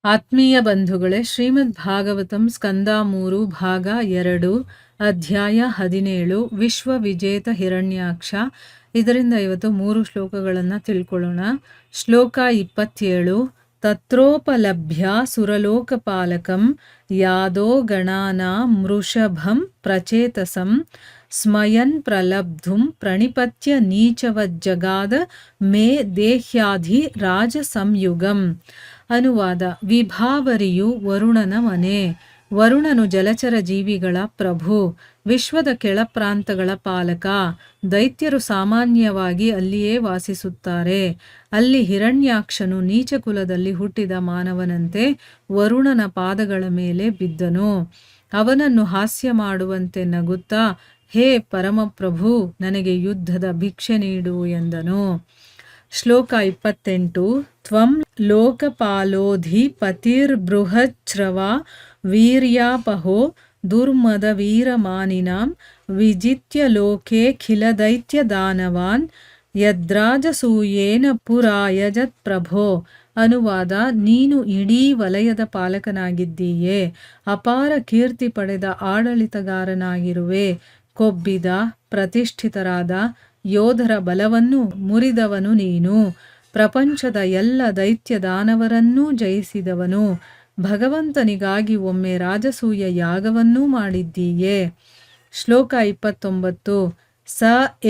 ಆತ್ಮೀಯ ಬಂಧುಗಳೇ, ಶ್ರೀಮದ್ ಭಾಗವತಂ ಸ್ಕಂದ 3 ಭಾಗ 2 ಅಧ್ಯಾಯ 17 ವಿಶ್ವ ವಿಜೇತ ಹಿರಣ್ಯಾಕ್ಷ. ಇದರಿಂದ ಇವತ್ತು 3 ಶ್ಲೋಕಗಳನ್ನು ತಿಳ್ಕೊಳ್ಳೋಣ. ಶ್ಲೋಕ 27. ತತ್ರೋಪಲಭ್ಯ ಸುರಲೋಕಪಾಲಕಂ ಯಾದೋ ಗಣಾನಾಂ ಮೃಷಭಂ ಪ್ರಚೇತಸಂ ಸ್ಮಯನ್ ಪ್ರಲಬ್ಧುಂ ಪ್ರಣಿಪತ್ಯ ನೀಚವಜ್ಜಗಾದ ಮೇ ದೇಹ್ಯಾಧಿ ರಾಜ ಸಂಯುಗಂ. ಅನುವಾದ: ವಿಭಾವರಿಯು ವರುಣನ ಮನೆ. ವರುಣನು ಜಲಚರ ಜೀವಿಗಳ ಪ್ರಭು, ವಿಶ್ವದ ಕೆಳಪ್ರಾಂತಗಳ ಪಾಲಕ. ದೈತ್ಯರು ಸಾಮಾನ್ಯವಾಗಿ ಅಲ್ಲಿಯೇ ವಾಸಿಸುತ್ತಾರೆ. ಅಲ್ಲಿ ಹಿರಣ್ಯಾಕ್ಷನು ನೀಚ ಕುಲದಲ್ಲಿ ಹುಟ್ಟಿದ ಮಾನವನಂತೆ ವರುಣನ ಪಾದಗಳ ಮೇಲೆ ಬಿದ್ದನು. ಅವನನ್ನು ಹಾಸ್ಯ ಮಾಡುವಂತೆ ನಗುತ್ತಾ, ಹೇ ಪರಮಪ್ರಭು, ನನಗೆ ಯುದ್ಧದ ಭಿಕ್ಷೆ ನೀಡು ಎಂದನು. ಶ್ಲೋಕ 28. ತ್ವಂ ಲೋಕಪಾಲೋಧಿಪತಿರ್ಬೃಹಚ್ರವ ವೀರ್ಯಾಪಹೋ ದುರ್ಮದ ವೀರಮಾನಿನಾಂ ವಿಜಿತ್ಯ ಲೋಕೆ ಖಿಲದೈತ್ಯ ದಾನವಾನ್ ಯದ್ರಾಜಸೂಯೇನ ಪುರಾಯಜತ್ ಪ್ರಭೋ. ಅನುವಾದ: ನೀನು ಇಡೀ ವಲಯದ ಪಾಲಕನಾಗಿದ್ದೀಯೆ, ಅಪಾರ ಕೀರ್ತಿ ಪಡೆದ ಆಡಳಿತಗಾರನಾಗಿರುವೆ. ಕೊಬ್ಬಿದ ಪ್ರತಿಷ್ಠಿತರಾದ ಯೋಧರ ಬಲವನ್ನು ಮುರಿದವನು ನೀನು. ಪ್ರಪಂಚದ ಎಲ್ಲ ದೈತ್ಯ ದಾನವರನ್ನೂ ಜಯಿಸಿದವನು. ಭಗವಂತನಿಗಾಗಿ ಒಮ್ಮೆ ರಾಜಸೂಯ ಯಾಗವನ್ನೂ ಮಾಡಿದ್ದೀಯೆ. ಶ್ಲೋಕ 29. ಸ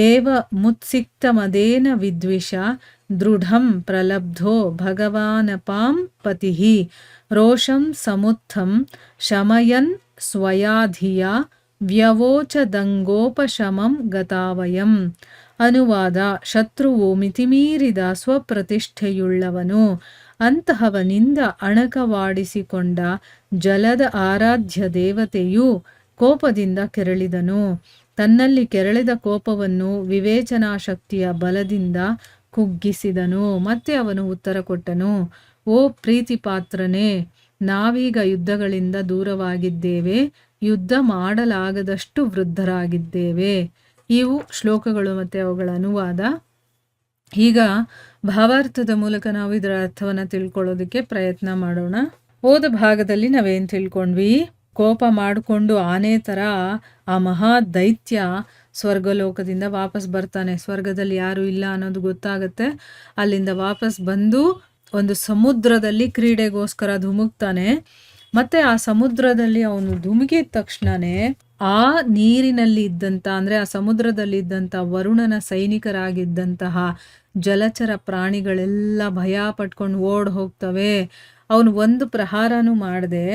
ಏವ ಮುತ್ಸಿಕ್ತಮದೇನ ವಿದ್ವಿಷ ದೃಢಂ ಪ್ರಲಬ್ಧೋ ಭಗವಾನಪಾಂ ಪತಿಃ ರೋಷಂ ಸಮುತ್ಥಂ ಶಮಯನ್ ಸ್ವಯಾಧಿಯ ವ್ಯವೋಚದಂಗೋಪಶಮಂ ಗತಾವಯಂ. ಅನುವಾದ: ಶತ್ರುವು ಮಿತಿಮೀರಿದ ಸ್ವಪ್ರತಿಷ್ಠೆಯುಳ್ಳವನು. ಅಂತಹವನಿಂದ ಅಣಕವಾಡಿಸಿಕೊಂಡ ಜಲದ ಆರಾಧ್ಯ ದೇವತೆಯು ಕೋಪದಿಂದ ಕೆರಳಿದನು. ತನ್ನಲ್ಲಿ ಕೆರಳಿದ ಕೋಪವನ್ನು ವಿವೇಚನಾಶಕ್ತಿಯ ಬಲದಿಂದ ಕುಗ್ಗಿಸಿದನು. ಮತ್ತೆ ಅವನು ಉತ್ತರ ಕೊಟ್ಟನು: ಓ ಪ್ರೀತಿಪಾತ್ರನೇ, ನಾವೀಗ ಯುದ್ಧಗಳಿಂದ ದೂರವಾಗಿದ್ದೇವೆ, ಯುದ್ಧ ಮಾಡಲಾಗದಷ್ಟು ವೃದ್ಧರಾಗಿದ್ದೇವೆ. ಇವು ಶ್ಲೋಕಗಳು ಮತ್ತು ಅವುಗಳ ಅನುವಾದ. ಈಗ ಭಾವಾರ್ಥದ ಮೂಲಕ ನಾವು ಇದರ ಅರ್ಥವನ್ನು ತಿಳ್ಕೊಳ್ಳೋದಕ್ಕೆ ಪ್ರಯತ್ನ ಮಾಡೋಣ. ಹೋದ ಭಾಗದಲ್ಲಿ ನಾವೇನು ತಿಳ್ಕೊಂಡ್ವಿ? ಕೋಪ ಮಾಡಿಕೊಂಡು ಆನೆ ಥರ ಆ ಮಹಾ ದೈತ್ಯ ಸ್ವರ್ಗಲೋಕದಿಂದ ವಾಪಸ್ ಬರ್ತಾನೆ. ಸ್ವರ್ಗದಲ್ಲಿ ಯಾರೂ ಇಲ್ಲ ಅನ್ನೋದು ಗೊತ್ತಾಗತ್ತೆ. ಅಲ್ಲಿಂದ ವಾಪಸ್ ಬಂದು ಒಂದು ಸಮುದ್ರದಲ್ಲಿ ಕ್ರೀಡೆಗೋಸ್ಕರ ಧುಮುಕ್ತಾನೆ. ಮತ್ತೆ ಆ ಸಮುದ್ರದಲ್ಲಿ ಅವನು ಧುಮುಕಿದ ತಕ್ಷಣನೇ ಆ ನೀರಿನಲ್ಲಿ ಇದ್ದಂಥ, ಅಂದರೆ ಆ ಸಮುದ್ರದಲ್ಲಿ ಇದ್ದಂಥ ವರುಣನ ಸೈನಿಕರಾಗಿದ್ದಂತಹ ಜಲಚರ ಪ್ರಾಣಿಗಳೆಲ್ಲ ಭಯ ಪಟ್ಕೊಂಡು ಓಡ್ ಹೋಗ್ತವೆ. ಅವನು ಒಂದು ಪ್ರಹಾರನೂ ಮಾಡದೆ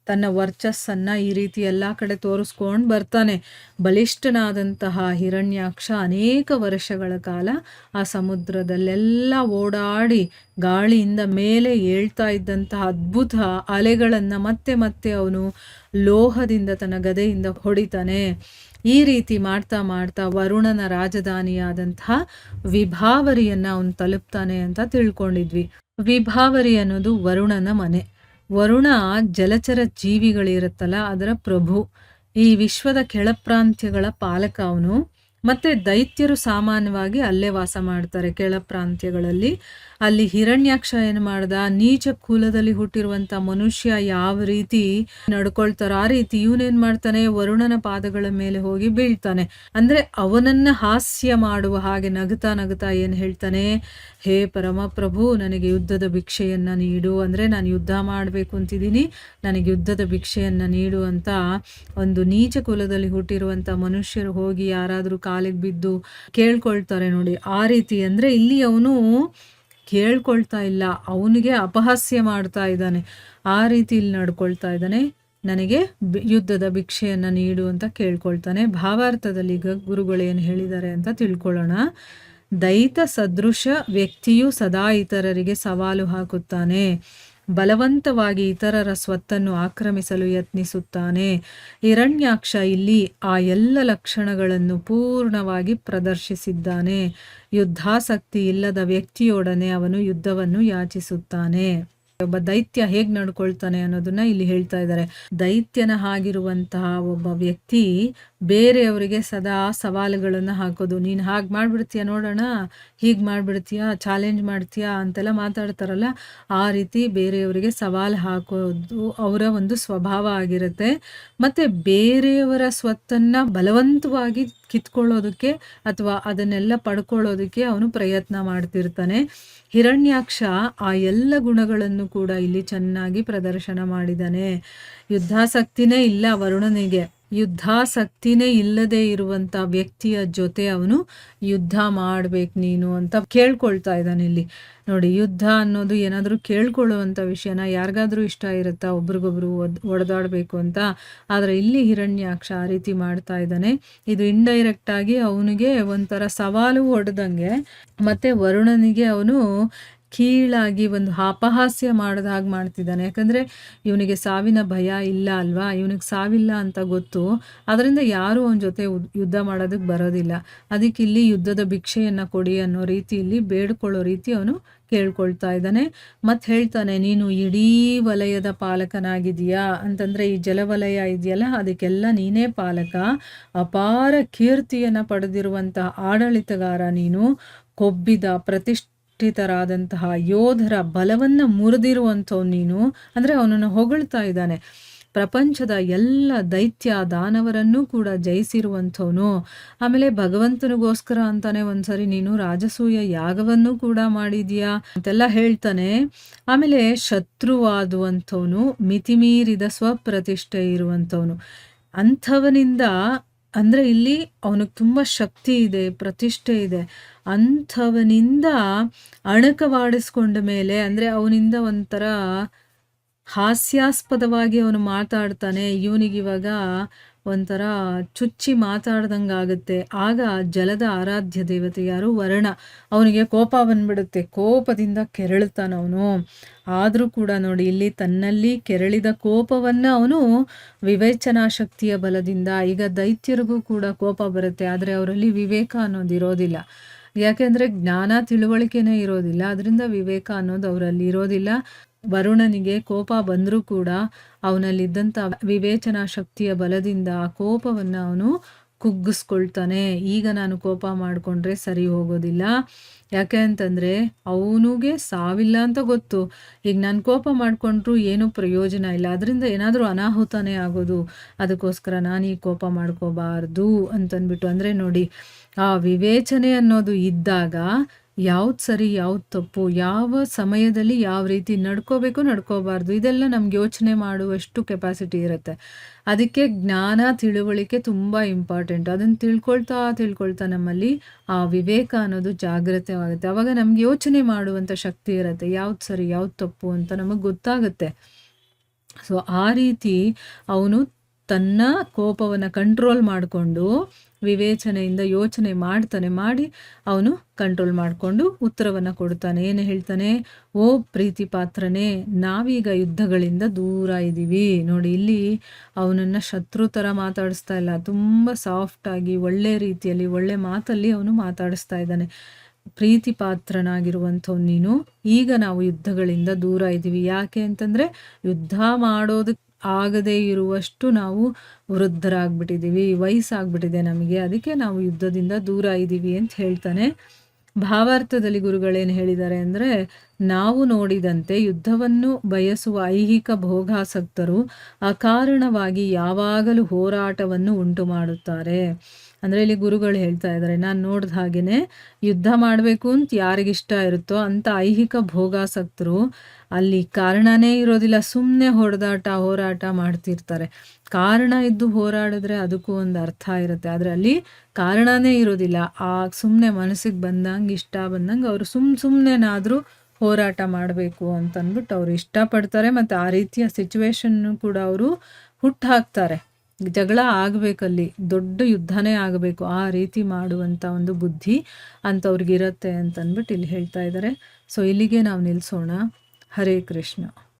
ತನ್ನ ವರ್ಚಸ್ಸನ್ನು ಈ ರೀತಿ ಎಲ್ಲ ಕಡೆ ತೋರಿಸ್ಕೊಂಡು ಬರ್ತಾನೆ. ಬಲಿಷ್ಠನಾದಂತಹ ಹಿರಣ್ಯಾಕ್ಷ ಅನೇಕ ವರ್ಷಗಳ ಕಾಲ ಆ ಸಮುದ್ರದಲ್ಲೆಲ್ಲ ಓಡಾಡಿ ಗಾಳಿಯಿಂದ ಮೇಲೆ ಏಳ್ತಾ ಇದ್ದಂತಹ ಅದ್ಭುತ ಅಲೆಗಳನ್ನು ಮತ್ತೆ ಮತ್ತೆ ಅವನು ಲೋಹದಿಂದ ತನ್ನ ಗದೆಯಿಂದ ಹೊಡಿತಾನೆ. ಈ ರೀತಿ ಮಾಡ್ತಾ ಮಾಡ್ತಾ ವರುಣನ ರಾಜಧಾನಿಯಾದಂತಹ ವಿಭಾವರಿಯನ್ನು ಅವನು ತಲುಪ್ತಾನೆ ಅಂತ ತಿಳ್ಕೊಂಡಿದ್ವಿ. ವಿಭಾವರಿ ಅನ್ನೋದು ವರುಣನ ಮನೆ. ವರುಣ ಜಲಚರ ಜೀವಿಗಳಿರುತ್ತಲ್ಲ ಅದರ ಪ್ರಭು. ಈ ವಿಶ್ವದ ಕೆಳಪ್ರಾಂತ್ಯಗಳ ಪಾಲಕ ಅವನು. ಮತ್ತೆ ದೈತ್ಯರು ಸಾಮಾನ್ಯವಾಗಿ ಅಲ್ಲೇ ವಾಸ ಮಾಡ್ತಾರೆ, ಕೆಳಪ್ರಾಂತ್ಯಗಳಲ್ಲಿ. ಅಲ್ಲಿ ಹಿರಣ್ಯಾಕ್ಷ ಏನು ಮಾಡ್ದ? ನೀಚ ಕುಲದಲ್ಲಿ ಹುಟ್ಟಿರುವಂಥ ಮನುಷ್ಯ ಯಾವ ರೀತಿ ನಡ್ಕೊಳ್ತಾರೋ ಆ ರೀತಿ ಇವನೇನು ಮಾಡ್ತಾನೆ? ವರುಣನ ಪಾದಗಳ ಮೇಲೆ ಹೋಗಿ ಬೀಳ್ತಾನೆ. ಅಂದರೆ ಅವನನ್ನು ಹಾಸ್ಯ ಮಾಡುವ ಹಾಗೆ ನಗುತ್ತಾ ನಗುತ್ತಾ ಏನು ಹೇಳ್ತಾನೆ? ಹೇ ಪರಮಪ್ರಭು, ನನಗೆ ಯುದ್ಧದ ಭಿಕ್ಷೆಯನ್ನು ನೀಡು. ಅಂದರೆ ನಾನು ಯುದ್ಧ ಮಾಡಬೇಕು ಅಂತಿದ್ದೀನಿ, ನನಗೆ ಯುದ್ಧದ ಭಿಕ್ಷೆಯನ್ನು ನೀಡು ಅಂತ ಒಂದು ನೀಚ ಕುಲದಲ್ಲಿ ಹುಟ್ಟಿರುವಂಥ ಮನುಷ್ಯರು ಹೋಗಿ ಯಾರಾದರೂ ಕಾಲಿಗೆ ಬಿದ್ದು ಕೇಳ್ಕೊಳ್ತಾರೆ ನೋಡಿ. ಆ ರೀತಿ ಅಂದರೆ ಇಲ್ಲಿ ಅವನು ಕೇಳ್ಕೊಳ್ತಾ ಇಲ್ಲ, ಅವನಿಗೆ ಅಪಹಾಸ್ಯ ಮಾಡ್ತಾ ಇದ್ದಾನೆ. ಆ ರೀತಿ ಇಲ್ಲಿ ನಡ್ಕೊಳ್ತಾ ಇದ್ದಾನೆ. ನನಗೆ ಯುದ್ಧದ ಭಿಕ್ಷೆಯನ್ನು ನೀಡು ಅಂತ ಕೇಳ್ಕೊಳ್ತಾನೆ. ಭಾವಾರ್ಥದಲ್ಲಿ ಗುರುಗಳು ಏನು ಹೇಳಿದ್ದಾರೆ ಅಂತ ತಿಳ್ಕೊಳ್ಳೋಣ. ದೈತ ಸದೃಶ ವ್ಯಕ್ತಿಯು ಸದಾ ಇತರರಿಗೆ ಸವಾಲು ಹಾಕುತ್ತಾನೆ. ಬಲವಂತವಾಗಿ ಇತರರ ಸ್ವತ್ತನ್ನು ಆಕ್ರಮಿಸಲು ಯತ್ನಿಸುತ್ತಾನೆ. ಹಿರಣ್ಯಾಕ್ಷ ಇಲ್ಲಿ ಆ ಎಲ್ಲ ಲಕ್ಷಣಗಳನ್ನು ಪೂರ್ಣವಾಗಿ ಪ್ರದರ್ಶಿಸಿದ್ದಾನೆ. ಯುದ್ಧಾಸಕ್ತಿ ಇಲ್ಲದ ವ್ಯಕ್ತಿಯೊಡನೆ ಅವನು ಯುದ್ಧವನ್ನು ಯಾಚಿಸುತ್ತಾನೆ. ಒಬ್ಬ ದೈತ್ಯ ಹೇಗೆ ನಡ್ಕೊಳ್ತಾನೆ ಅನ್ನೋದನ್ನ ಇಲ್ಲಿ ಹೇಳ್ತಾ ಇದ್ದಾರೆ. ದೈತ್ಯನ ಆಗಿರುವಂತಹ ಒಬ್ಬ ವ್ಯಕ್ತಿ ಬೇರೆಯವರಿಗೆ ಸದಾ ಸವಾಲುಗಳನ್ನು ಹಾಕೋದು. ನೀನು ಹಾಗೆ ಮಾಡ್ಬಿಡ್ತೀಯ ನೋಡೋಣ, ಹೀಗೆ ಮಾಡ್ಬಿಡ್ತೀಯಾ, ಚಾಲೆಂಜ್ ಮಾಡ್ತೀಯಾ ಅಂತೆಲ್ಲ ಮಾತಾಡ್ತಾರಲ್ಲ, ಆ ರೀತಿ ಬೇರೆಯವರಿಗೆ ಸವಾಲು ಹಾಕೋದು ಅವರ ಒಂದು ಸ್ವಭಾವ ಆಗಿರುತ್ತೆ. ಮತ್ತು ಬೇರೆಯವರ ಸ್ವತ್ತನ್ನು ಬಲವಂತವಾಗಿ ಕಿತ್ಕೊಳ್ಳೋದಕ್ಕೆ ಅಥವಾ ಅದನ್ನೆಲ್ಲ ಪಡ್ಕೊಳ್ಳೋದಕ್ಕೆ ಅವನು ಪ್ರಯತ್ನ ಮಾಡ್ತಿರ್ತಾನೆ. ಹಿರಣ್ಯಾಕ್ಷ ಆ ಎಲ್ಲ ಗುಣಗಳನ್ನು ಕೂಡ ಇಲ್ಲಿ ಚೆನ್ನಾಗಿ ಪ್ರದರ್ಶನ ಮಾಡಿದ್ದಾನೆ. ಯುದ್ಧಾಸಕ್ತಿನೇ ಇಲ್ಲ ವರುಣನಿಗೆ. ಯುದ್ಧಾಸಕ್ತಿನೇ ಇಲ್ಲದೆ ಇರುವಂಥ ವ್ಯಕ್ತಿಯ ಜೊತೆ ಅವನು ಯುದ್ಧ ಮಾಡ್ಬೇಕು ನೀನು ಅಂತ ಕೇಳ್ಕೊಳ್ತಾ ಇದ್ದಾನೆ ಇಲ್ಲಿ. ನೋಡಿ, ಯುದ್ಧ ಅನ್ನೋದು ಏನಾದರೂ ಕೇಳ್ಕೊಳ್ಳುವಂಥ ವಿಷಯನ ಯಾರಿಗಾದ್ರೂ ಇಷ್ಟ ಇರುತ್ತಾ ಒಬ್ರಿಗೊಬ್ರು ಒಡೆದಾಡಬೇಕು ಅಂತ? ಆದರೆ ಇಲ್ಲಿ ಹಿರಣ್ಯಾಕ್ಷ ಆ ರೀತಿ ಮಾಡ್ತಾ ಇದ್ದಾನೆ. ಇದು ಇಂಡೈರೆಕ್ಟ್ ಆಗಿ ಅವನಿಗೆ ಒಂಥರ ಸವಾಲು ಹೊಡೆದಂಗೆ, ಮತ್ತೆ ವರುಣನಿಗೆ ಅವನು ಕೀಳಾಗಿ ಒಂದು ಅಪಹಾಸ್ಯ ಮಾಡಿದ ಹಾಗೆ ಮಾಡ್ತಿದ್ದಾನೆ. ಯಾಕಂದರೆ ಇವನಿಗೆ ಸಾವಿನ ಭಯ ಇಲ್ಲ ಅಲ್ವಾ, ಇವನಿಗೆ ಸಾವಿಲ್ಲ ಅಂತ ಗೊತ್ತು. ಅದರಿಂದ ಯಾರೂ ಅವನ ಜೊತೆ ಯುದ್ಧ ಮಾಡೋದಕ್ಕೆ ಬರೋದಿಲ್ಲ. ಅದಕ್ಕೆ ಇಲ್ಲಿ ಯುದ್ಧದ ಭಿಕ್ಷೆಯನ್ನು ಕೊಡಿ ಅನ್ನೋ ರೀತಿಯಲ್ಲಿ ಬೇಡ್ಕೊಳ್ಳೋ ರೀತಿ ಅವನು ಕೇಳ್ಕೊಳ್ತಾ ಇದ್ದಾನೆ. ಮತ್ತು ಹೇಳ್ತಾನೆ, ನೀನು ಇಡೀ ವಲಯದ ಪಾಲಕನಾಗಿದೆಯಾ ಅಂತಂದರೆ ಈ ಜಲವಲಯ ಇದೆಯಲ್ಲ ಅದಕ್ಕೆಲ್ಲ ನೀನೇ ಪಾಲಕ. ಅಪಾರ ಕೀರ್ತಿಯನ್ನು ಪಡೆದಿರುವಂತಹ ಆಡಳಿತಗಾರ ನೀನು. ಕೊಬ್ಬಿದ ಪ್ರತಿಷ್ಠಿತರಾದಂತಹ ಯೋಧರ ಬಲವನ್ನು ಮುರಿದಿರುವಂಥವ್ ನೀನು. ಅಂದರೆ ಅವನನ್ನು ಹೊಗಳ್ತಾ ಇದ್ದಾನೆ. ಪ್ರಪಂಚದ ಎಲ್ಲ ದೈತ್ಯ ದಾನವರನ್ನು ಕೂಡ ಜಯಿಸಿರುವಂಥವನು. ಆಮೇಲೆ ಭಗವಂತನಿಗೋಸ್ಕರ ಅಂತಾನೆ ಒಂದ್ಸರಿ ನೀನು ರಾಜಸೂಯ ಯಾಗವನ್ನು ಕೂಡ ಮಾಡಿದೀಯಾ ಅಂತೆಲ್ಲ ಹೇಳ್ತಾನೆ. ಆಮೇಲೆ ಶತ್ರುವಾದುವಂಥವನು, ಮಿತಿಮೀರಿದ ಸ್ವಪ್ರತಿಷ್ಠೆ ಇರುವಂಥವನು. ಅಂಥವನಿಂದ ಅಂದರೆ ಇಲ್ಲಿ ಅವನಿಗೆ ತುಂಬ ಶಕ್ತಿ ಇದೆ, ಪ್ರತಿಷ್ಠೆ ಇದೆ. ಅಂಥವನಿಂದ ಅಣಕವಾಡಿಸ್ಕೊಂಡ ಮೇಲೆ ಅಂದರೆ ಅವನಿಂದ ಒಂಥರ ಹಾಸ್ಯಾಸ್ಪದವಾಗಿ ಅವನು ಮಾತಾಡ್ತಾನೆ. ಇವನಿಗಿವಾಗ ಒಂಥರ ಚುಚ್ಚಿ ಮಾತಾಡ್ದಂಗೆ ಆಗುತ್ತೆ. ಆಗ ಜಲದ ಆರಾಧ್ಯ ದೇವತೆ ಯಾರು? ವರುಣ. ಅವನಿಗೆ ಕೋಪ ಬಂದ್ಬಿಡುತ್ತೆ. ಕೋಪದಿಂದ ಕೆರಳುತ್ತಾನವನು. ಆದರೂ ಕೂಡ ನೋಡಿ, ಇಲ್ಲಿ ತನ್ನಲ್ಲಿ ಕೆರಳಿದ ಕೋಪವನ್ನು ಅವನು ವಿವೇಚನಾ ಶಕ್ತಿಯ ಬಲದಿಂದ, ಈಗ ದೈತ್ಯರಿಗೂ ಕೂಡ ಕೋಪ ಬರುತ್ತೆ, ಆದರೆ ಅವರಲ್ಲಿ ವಿವೇಕ ಅನ್ನೋದು ಇರೋದಿಲ್ಲ. ಯಾಕೆಂದರೆ ಜ್ಞಾನ ತಿಳುವಳಿಕೆನೇ ಇರೋದಿಲ್ಲ, ಅದರಿಂದ ವಿವೇಕ ಅನ್ನೋದು ಅವರಲ್ಲಿ ಇರೋದಿಲ್ಲ. ವರುಣನಿಗೆ ಕೋಪ ಬಂದರೂ ಕೂಡ ಅವನಲ್ಲಿದ್ದಂಥ ವಿವೇಚನಾ ಶಕ್ತಿಯ ಬಲದಿಂದ ಆ ಕೋಪವನ್ನು ಅವನು ಕುಗ್ಗಿಸ್ಕೊಳ್ತಾನೆ. ಈಗ ನಾನು ಕೋಪ ಮಾಡಿಕೊಂಡ್ರೆ ಸರಿ ಹೋಗೋದಿಲ್ಲ. ಯಾಕೆ ಅಂತಂದರೆ ಅವನಿಗೆ ಸಾವಿಲ್ಲ ಅಂತ ಗೊತ್ತು. ಈಗ ನಾನು ಕೋಪ ಮಾಡಿಕೊಂಡ್ರೂ ಏನೂ ಪ್ರಯೋಜನ ಇಲ್ಲ, ಅದರಿಂದ ಏನಾದರೂ ಅನಾಹುತನೇ ಆಗೋದು. ಅದಕ್ಕೋಸ್ಕರ ನಾನು ಈ ಕೋಪ ಮಾಡ್ಕೋಬಾರ್ದು ಅಂತಂದ್ಬಿಟ್ಟು, ಅಂದರೆ ನೋಡಿ, ಆ ವಿವೇಚನೆ ಅನ್ನೋದು ಇದ್ದಾಗ ಯಾವ್ದು ಸರಿ ಯಾವ್ದು ತಪ್ಪು, ಯಾವ ಸಮಯದಲ್ಲಿ ಯಾವ ರೀತಿ ನಡ್ಕೋಬೇಕು ನಡ್ಕೋಬಾರ್ದು, ಇದೆಲ್ಲ ನಮ್ಗೆ ಯೋಚನೆ ಮಾಡುವಷ್ಟು ಕೆಪಾಸಿಟಿ ಇರುತ್ತೆ. ಅದಕ್ಕೆ ಜ್ಞಾನ ತಿಳುವಳಿಕೆ ತುಂಬ ಇಂಪಾರ್ಟೆಂಟ್. ಅದನ್ನು ತಿಳ್ಕೊಳ್ತಾ ನಮ್ಮಲ್ಲಿ ಆ ವಿವೇಕ ಅನ್ನೋದು ಜಾಗೃತವಾಗುತ್ತೆ. ಆವಾಗ ನಮ್ಗೆ ಯೋಚನೆ ಮಾಡುವಂಥ ಶಕ್ತಿ ಇರುತ್ತೆ, ಯಾವ್ದು ಸರಿ ಯಾವ್ದು ತಪ್ಪು ಅಂತ ನಮಗೆ ಗೊತ್ತಾಗುತ್ತೆ. ಸೊ ಆ ರೀತಿ ಅವನು ತನ್ನ ಕೋಪವನ್ನು ಕಂಟ್ರೋಲ್ ಮಾಡಿಕೊಂಡು ವಿವೇಚನೆಯಿಂದ ಯೋಚನೆ ಮಾಡಿ ಅವನು ಕಂಟ್ರೋಲ್ ಮಾಡಿಕೊಂಡು ಉತ್ತರವನ್ನು ಕೊಡ್ತಾನೆ. ಏನು ಹೇಳ್ತಾನೆ? ಓ ಪ್ರೀತಿ ಪಾತ್ರನೇ, ನಾವೀಗ ಯುದ್ಧಗಳಿಂದ ದೂರ ಇದ್ದೀವಿ. ನೋಡಿ, ಇಲ್ಲಿ ಅವನನ್ನು ಶತ್ರು ಥರ ಮಾತಾಡಿಸ್ತಾ ಇಲ್ಲ, ತುಂಬ ಸಾಫ್ಟಾಗಿ ಒಳ್ಳೆ ರೀತಿಯಲ್ಲಿ ಒಳ್ಳೆ ಮಾತಲ್ಲಿ ಅವನು ಮಾತಾಡಿಸ್ತಾ ಇದ್ದಾನೆ. ಪ್ರೀತಿ ಪಾತ್ರನಾಗಿರುವಂಥವ್ ನೀನು, ಈಗ ನಾವು ಯುದ್ಧಗಳಿಂದ ದೂರ ಇದ್ದೀವಿ. ಯಾಕೆ ಅಂತಂದರೆ ಯುದ್ಧ ಮಾಡೋದಕ್ಕೆ ಆಗದೇ ಇರುವಷ್ಟು ನಾವು ವೃದ್ಧರಾಗ್ಬಿಟ್ಟಿದ್ದೀವಿ, ವಯಸ್ಸಾಗ್ಬಿಟ್ಟಿದೆ ನಮಗೆ, ಅದಕ್ಕೆ ನಾವು ಯುದ್ಧದಿಂದ ದೂರ ಇದ್ದೀವಿ ಅಂತ ಹೇಳ್ತಾನೆ. ಭಾವಾರ್ಥದಲ್ಲಿ ಗುರುಗಳೇನು ಹೇಳಿದ್ದಾರೆ ಅಂದರೆ, ನಾವು ನೋಡಿದಂತೆ ಯುದ್ಧವನ್ನು ಬಯಸುವ ಐಹಿಕ ಭೋಗಾಸಕ್ತರು ಅಕಾರಣವಾಗಿ ಯಾವಾಗಲೂ ಹೋರಾಟವನ್ನು ಉಂಟು ಮಾಡುತ್ತಾರೆ. ಅಂದರೆ ಇಲ್ಲಿ ಗುರುಗಳು ಹೇಳ್ತಾ ಇದ್ದಾರೆ, ನಾನು ನೋಡಿದ ಹಾಗೆಯೇ ಯುದ್ಧ ಮಾಡಬೇಕು ಅಂತ ಯಾರಿಗಿಷ್ಟ ಇರುತ್ತೋ ಅಂಥ ಐಹಿಕ ಭೋಗಾಸಕ್ತರು ಅಲ್ಲಿ ಕಾರಣನೇ ಇರೋದಿಲ್ಲ, ಸುಮ್ಮನೆ ಹೋರಾಟ ಮಾಡ್ತಿರ್ತಾರೆ. ಕಾರಣ ಇದ್ದು ಹೋರಾಡಿದ್ರೆ ಅದಕ್ಕೂ ಒಂದು ಅರ್ಥ ಇರುತ್ತೆ, ಆದರೆ ಅಲ್ಲಿ ಕಾರಣನೇ ಇರೋದಿಲ್ಲ. ಆ ಸುಮ್ಮನೆ ಮನಸ್ಸಿಗೆ ಬಂದಂಗೆ ಇಷ್ಟ ಬಂದಂಗೆ ಅವರು ಸುಮ್ಮನೆನಾದರೂ ಹೋರಾಟ ಮಾಡಬೇಕು ಅಂತಂದ್ಬಿಟ್ಟು ಅವರು ಇಷ್ಟಪಡ್ತಾರೆ. ಮತ್ತು ಆ ರೀತಿಯ ಸಿಚುವೇಶನ್ನು ಕೂಡ ಅವರು ಹುಟ್ಟಾಕ್ತಾರೆ. ಜಗಳ ಆಗಬೇಕಲ್ಲಿ, ದೊಡ್ಡ ಯುದ್ಧನೇ ಆಗಬೇಕು, ಆ ರೀತಿ ಮಾಡುವಂಥ ಒಂದು ಬುದ್ಧಿ ಅಂಥವ್ರಿಗಿರುತ್ತೆ ಅಂತಂದ್ಬಿಟ್ಟು ಇಲ್ಲಿ ಹೇಳ್ತಾ ಇದ್ದಾರೆ. ಸೊ ಇಲ್ಲಿಗೆ ನಾವು ನಿಲ್ಲಿಸೋಣ. ಹರೇ ಕೃಷ್ಣ.